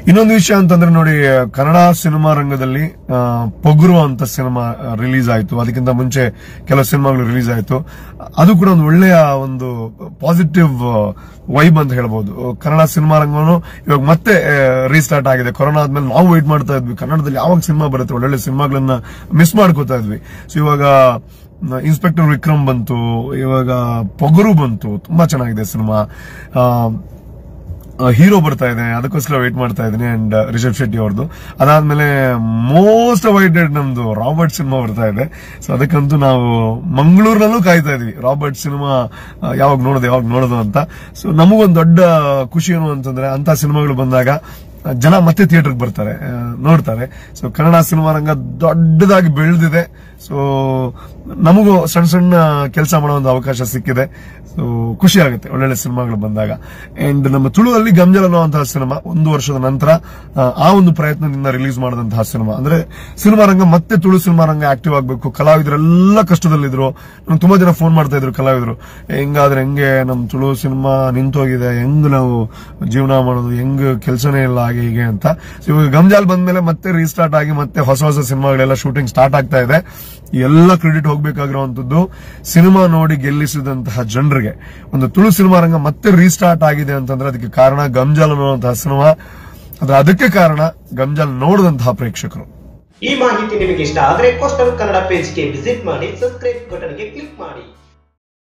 ಇನ್ನೊಂದು ವಿಷಯ ಅಂತಂದ್ರೆ ನೋಡಿ, ಕನ್ನಡ ಸಿನಿಮಾ ರಂಗದಲ್ಲಿ ಪೊಗರು ಅಂತ ಸಿನಿಮಾ ರಿಲೀಸ್ ಆಯ್ತು. ಅದಕ್ಕಿಂತ ಮುಂಚೆ ಕೆಲವು ಸಿನಿಮಾಗಳು ರಿಲೀಸ್ ಆಯ್ತು. ಅದು ಕೂಡ ಒಂದು ಒಳ್ಳೆಯ ಒಂದು ಪಾಸಿಟಿವ್ ವೈಬ್ ಅಂತ ಹೇಳ್ಬೋದು. ಕನ್ನಡ ಸಿನಿಮಾ ರಂಗವನ್ನು ಇವಾಗ ಮತ್ತೆ ರೀಸ್ಟಾರ್ಟ್ ಆಗಿದೆ. ಕೊರೋನಾ ಆದ್ಮೇಲೆ ನಾವು ವೇಟ್ ಮಾಡ್ತಾ ಇದ್ವಿ, ಕನ್ನಡದಲ್ಲಿ ಯಾವಾಗ ಸಿನಿಮಾ ಬರುತ್ತೆ, ಒಳ್ಳೊಳ್ಳೆ ಸಿನಿಮಾಗಳನ್ನ ಮಿಸ್ ಮಾಡ್ಕೋತಾ ಇದ್ವಿ. ಸೊ ಇವಾಗ ಇನ್ಸ್ಪೆಕ್ಟರ್ ವಿಕ್ರಮ್ ಬಂತು, ಇವಾಗ ಪೊಗರು ಬಂತು, ತುಂಬಾ ಚೆನ್ನಾಗಿದೆ ಸಿನಿಮಾ. ಹೀರೋ ಬರ್ತಾ ಇದೆ, ಅದಕ್ಕೋಸ್ಕರ ವೇಟ್ ಮಾಡ್ತಾ ಇದ್ದೀನಿ. ಅಂಡ್ ರಿಷಬ್ ಶೆಟ್ಟಿ ಅವ್ರದ್ದು. ಅದಾದ್ಮೇಲೆ ಮೋಸ್ಟ್ ಅವೈಡೆಡ್ ನಮ್ದು ರಾಬರ್ಟ್ ಸಿನಿಮಾ ಬರ್ತಾ ಇದೆ. ಸೊ ಅದಕ್ಕಂತೂ ನಾವು ಮಂಗಳೂರಿನಲ್ಲೂ ಕಾಯ್ತಾ ಇದೀವಿ, ರಾಬರ್ಟ್ ಸಿನಿಮಾ ಯಾವಾಗ ನೋಡೋದು ಅಂತ. ಸೊ ನಮಗೊಂದು ದೊಡ್ಡ ಖುಷಿ ಏನು ಅಂತಂದ್ರೆ, ಅಂತ ಸಿನಿಮಾಗಳು ಬಂದಾಗ ಜನ ಮತ್ತೆ ಥಿಯೇಟರ್ಗೆ ಬರ್ತಾರೆ, ನೋಡ್ತಾರೆ. ಸೊ ಕನ್ನಡ ಸಿನಿಮಾ ರಂಗ ದೊಡ್ಡದಾಗಿ ಬೆಳೆದಿದೆ. ಸೊ ನಮಗೂ ಸಣ್ಣ ಸಣ್ಣ ಕೆಲಸ ಮಾಡೋ ಒಂದು ಅವಕಾಶ ಸಿಕ್ಕಿದೆ. ಸೊ ಖುಷಿ ಆಗುತ್ತೆ ಒಳ್ಳೊಳ್ಳೆ ಸಿನಿಮಾಗಳು ಬಂದಾಗ. ಅಂಡ್ ನಮ್ಮ ತುಳುವಲ್ಲಿ ಗಂಜಲ್ ಅನ್ನುವಂತಹ ಸಿನಿಮಾ 1 ವರ್ಷದ ನಂತರ ಆ ಒಂದು ಪ್ರಯತ್ನದಿಂದ ರಿಲೀಸ್ ಮಾಡಿದಂತಹ ಸಿನಿಮಾ. ಅಂದ್ರೆ ಸಿನಿಮಾ ರಂಗ ಮತ್ತೆ ತುಳು ಸಿನಿಮಾ ರಂಗ ಆಕ್ಟಿವ್ ಆಗಬೇಕು. ಕಲಾವಿದರೆಲ್ಲ ಕಷ್ಟದಲ್ಲಿದ್ರು. ನಮ್ಗೆ ತುಂಬಾ ಜನ ಫೋನ್ ಮಾಡ್ತಾ ಇದ್ರು ಕಲಾವಿದರು, ಹೆಂಗಾದ್ರೆ ಹೆಂಗೆ ನಮ್ ತುಳು ಸಿನಿಮಾ ನಿಂತೋಗಿದೆ, ಹೆಂಗ್ ನಾವು ಜೀವನ ಮಾಡೋದು, ಹೆಂಗ್ ಕೆಲಸನೇ ಇಲ್ಲ, ಹಾಗೆ ಹೀಗೆ ಅಂತ. ಇವಾಗ ಗಂಜಾಲ್ ಬಂದ್ಮೇಲೆ ಮತ್ತೆ ರೀಸ್ಟಾರ್ಟ್ ಆಗಿ ಮತ್ತೆ ಹೊಸ ಹೊಸ ಸಿನಿಮಾಗಳೆಲ್ಲ ಶೂಟಿಂಗ್ ಸ್ಟಾರ್ಟ್ ಆಗ್ತಾ ಇದೆ. ಎಲ್ಲ ಕ್ರೆಡಿಟ್ ಹೋಗ್ಬೇಕಾಗಿರುವಂತದ್ದು ಸಿನಿಮಾ ನೋಡಿ ಗೆಲ್ಲಿಸಿದಂತಹ ಜನರಿಗೆ. ಒಂದು ತುಳು ಸಿನಿಮಾ ರಂಗ ಮತ್ತೆ ರೀಸ್ಟಾರ್ಟ್ ಆಗಿದೆ ಅಂತಂದ್ರೆ ಅದಕ್ಕೆ ಕಾರಣ ಗಂಜಾಲ್ ಅನ್ನುವಂತಹ ಸಿನಿಮಾ. ಅದಕ್ಕೆ ಕಾರಣ ಗಂಜಾಲ್ ನೋಡಿದಂತಹ ಪ್ರೇಕ್ಷಕರು. ಈ ಮಾಹಿತಿ ನಿಮಗೆ ಇಷ್ಟ ಆದರೆ ಕೋಸ್ಟಲ್ ಕನ್ನಡ ಪೇಜ್ಗೆ ವಿಸಿಟ್ ಮಾಡಿ, ಸಬ್ಸ್ಕ್ರೈಬ್ ಬಟನ್ಗೆ ಕ್ಲಿಕ್ ಮಾಡಿ.